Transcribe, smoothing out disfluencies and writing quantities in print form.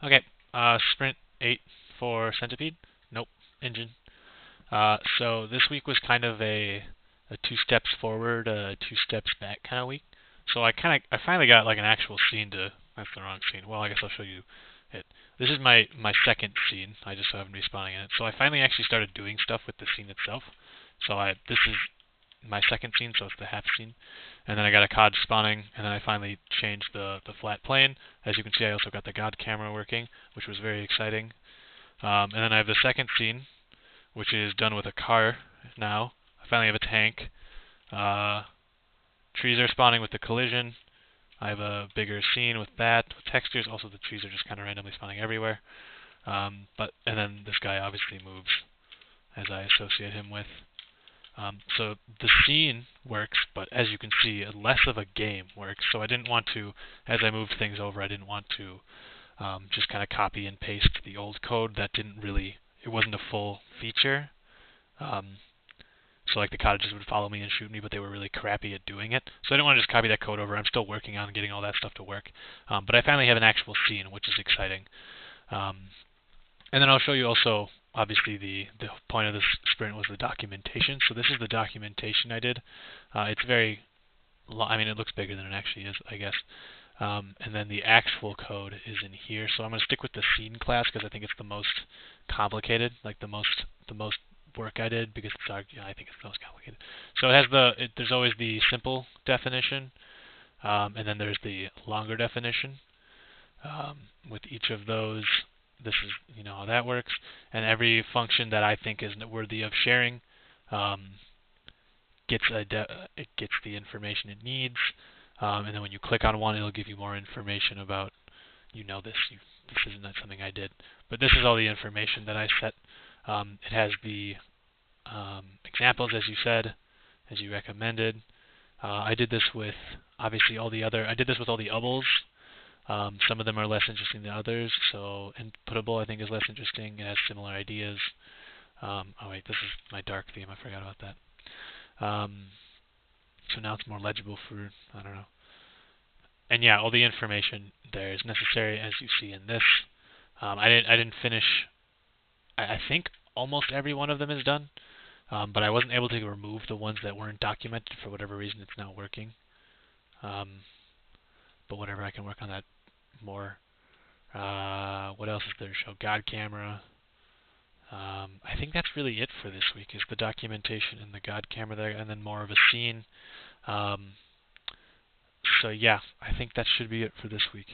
Okay, Sprint8 for Centipede. Nope, engine. So this week was kind of a two steps forward, two steps back kind of week. So I finally got like an actual scene to. That's the wrong scene. Well, I guess I'll show you it. This is my second scene. I just haven't been respawning in it. So I finally actually started doing stuff with the scene itself. So this is my second scene, so it's the half scene. And then I got a COD spawning, and then I finally changed the flat plane. As you can see, I also got the God camera working, which was very exciting. And then I have the second scene, which is done with a car now. I finally have a tank. Uh, Trees are spawning with the collision. I have a bigger scene with that, with textures. Also, the trees are just kind of randomly spawning everywhere. And then this guy obviously moves as I associate him with. So the scene works, but as you can see, less of a game works. So I didn't want to, as I moved things over, I didn't want to just kind of copy and paste the old code. That didn't really, it wasn't a full feature. So like the cottages would follow me and shoot me, but they were really crappy at doing it. So I didn't want to just copy that code over. I'm still working on getting all that stuff to work. But I finally have an actual scene, which is exciting. And then I'll show you also, obviously, the point of this sprint was the documentation. So this is the documentation I did. It's very, I mean, it looks bigger than it actually is, I guess. And then the actual code is in here. So I'm going to stick with the scene class because I think it's the most complicated, like the most work I did, because it's, I think it's the most complicated. So it has there's always the simple definition, and then there's the longer definition. With each of those, this is how that works. And every function that I think is worthy of sharing gets it gets the information it needs. And then when you click on one, it'll give you more information about this isn't something I did, but this is all the information that I set. It has the examples, as you said, as you recommended. I did this with obviously all the other. I did this with all the ubbles. Some of them are less interesting than others. So inputable, I think, is less interesting. It has similar ideas. Oh wait, this is my dark theme. I forgot about that. So now it's more legible for, I don't know. And yeah, all the information there is necessary, as you see in this. I didn't finish. I think almost every one of them is done. But I wasn't able to remove the ones that weren't documented for whatever reason. It's not working. But whatever, I can work on that more. What else is there to show? God camera. I think that's really it for this week, is the documentation and the God camera there, and then more of a scene. So yeah, I think that should be it for this week.